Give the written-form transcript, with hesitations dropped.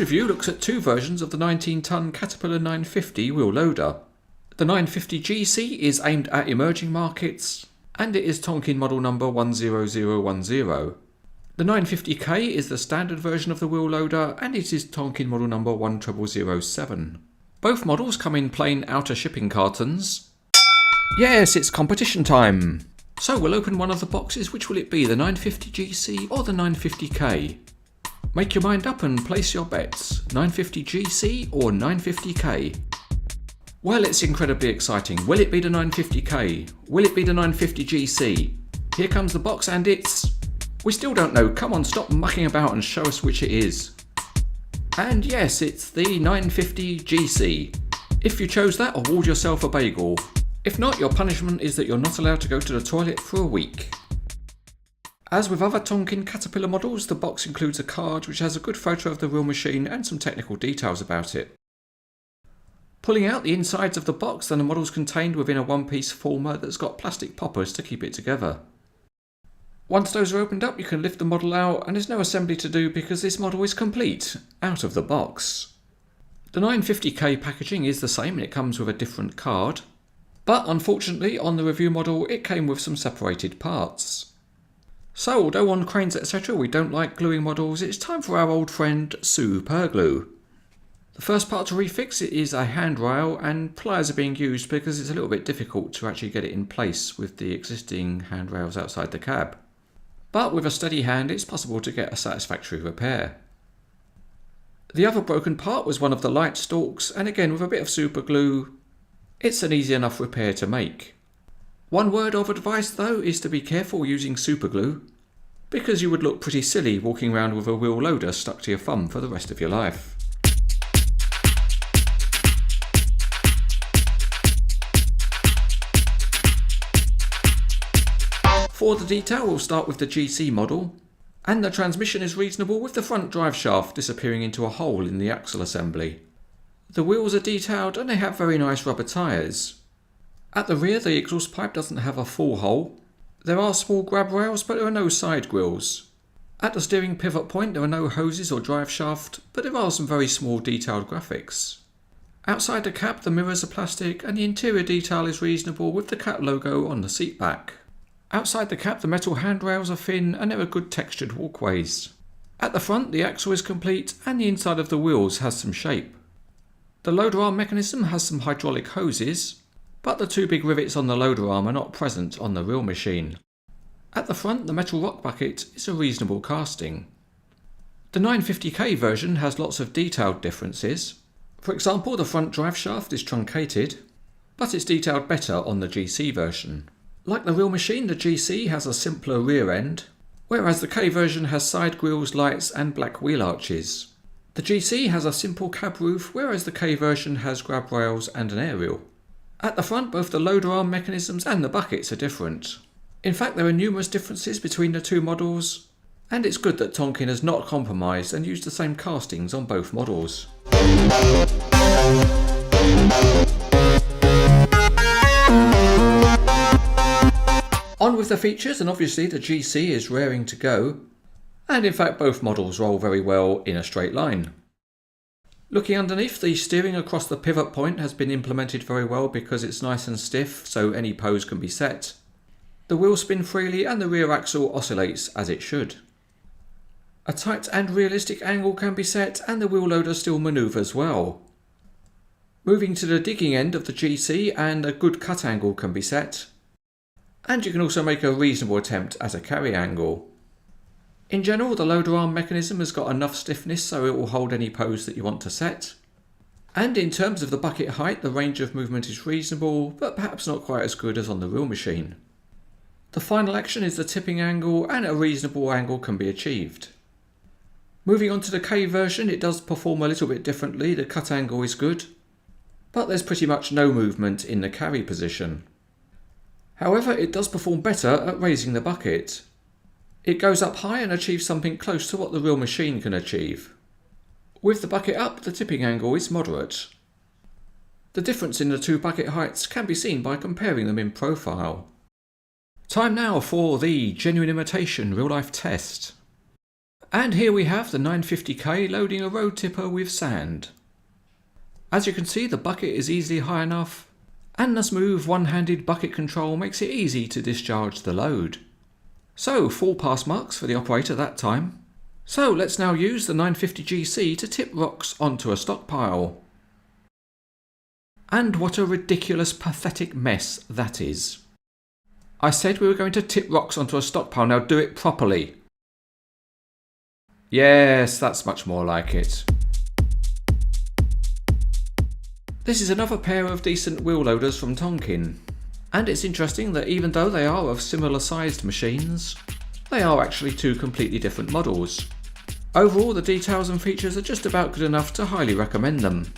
review looks at two versions of the 19-ton Caterpillar 950 wheel loader. The 950GC is aimed at emerging markets, and it is Tonkin model number 10010. The 950K is the standard version of the wheel loader, and it is Tonkin model number 10007. Both models come in plain outer shipping cartons. Yes, it's competition time! So we'll open one of the boxes. Which will it be, the 950GC or the 950K? Make your mind up and place your bets. 950GC or 950K? Well, it's incredibly exciting. Will it be the 950K? Will it be the 950GC? Here comes the box and it's... We still don't know. Come on, stop mucking about and show us which it is. And yes, it's the 950GC. If you chose that, award yourself a bagel. If not, your punishment is that you're not allowed to go to the toilet for a week. As with other Tonkin Caterpillar models, the box includes a card which has a good photo of the wheel machine and some technical details about it. Pulling out the insides of the box, then the model is contained within a one-piece former that's got plastic poppers to keep it together. Once those are opened up, you can lift the model out, and there's no assembly to do because this model is complete, out of the box. The 950K packaging is the same and it comes with a different card. But unfortunately, on the review model, it came with some separated parts. So, although on cranes etc. we don't like gluing models, it's time for our old friend Super Glue. The first part to refix it is a handrail, and pliers are being used because it's a little bit difficult to actually get it in place with the existing handrails outside the cab. But with a steady hand it's possible to get a satisfactory repair. The other broken part was one of the light stalks, and again with a bit of super glue, it's an easy enough repair to make. One word of advice though is to be careful using super glue, because you would look pretty silly walking around with a wheel loader stuck to your thumb for the rest of your life. For the detail, we'll start with the GC model, and the transmission is reasonable with the front drive shaft disappearing into a hole in the axle assembly. The wheels are detailed and they have very nice rubber tyres. At the rear, the exhaust pipe doesn't have a full hole. There are small grab rails, but there are no side grills. At the steering pivot point there are no hoses or drive shaft, but there are some very small detailed graphics. Outside the cab the mirrors are plastic and the interior detail is reasonable with the cat logo on the seat back. Outside the cab the metal handrails are thin and there are good textured walkways. At the front the axle is complete and the inside of the wheels has some shape. The loader arm mechanism has some hydraulic hoses, but the two big rivets on the loader arm are not present on the real machine. At the front the metal rock bucket is a reasonable casting. The 950K version has lots of detailed differences. For example, the front drive shaft is truncated, but it's detailed better on the GC version. Like the real machine, the GC has a simpler rear end, whereas the K version has side grills, lights and black wheel arches. The GC has a simple cab roof, whereas the K version has grab rails and an aerial. At the front, both the loader arm mechanisms and the buckets are different. In fact, there are numerous differences between the two models, and it's good that Tonkin has not compromised and used the same castings on both models. On with the features, and obviously the GC is raring to go, and in fact both models roll very well in a straight line. Looking underneath, the steering across the pivot point has been implemented very well because it's nice and stiff, so any pose can be set. The wheels spin freely and the rear axle oscillates as it should. A tight and realistic angle can be set and the wheel loader still manoeuvres well. Moving to the digging end of the GC, and a good cut angle can be set. And you can also make a reasonable attempt at a carry angle. In general, the loader arm mechanism has got enough stiffness so it will hold any pose that you want to set. And in terms of the bucket height, the range of movement is reasonable, but perhaps not quite as good as on the real machine. The final action is the tipping angle, and a reasonable angle can be achieved. Moving on to the K version, it does perform a little bit differently. The cut angle is good, but there's pretty much no movement in the carry position. However, it does perform better at raising the bucket. It goes up high and achieves something close to what the real machine can achieve. With the bucket up, the tipping angle is moderate. The difference in the two bucket heights can be seen by comparing them in profile. Time now for the genuine imitation real life test. And here we have the 950K loading a road tipper with sand. As you can see, the bucket is easily high enough, and the smooth one-handed bucket control makes it easy to discharge the load. So, full pass marks for the operator that time. So let's now use the 950GC to tip rocks onto a stockpile. And what a ridiculous, pathetic mess that is. I said we were going to tip rocks onto a stockpile, now do it properly. Yes, that's much more like it. This is another pair of decent wheel loaders from Tonkin. And it's interesting that even though they are of similar sized machines, they are actually two completely different models. Overall, the details and features are just about good enough to highly recommend them.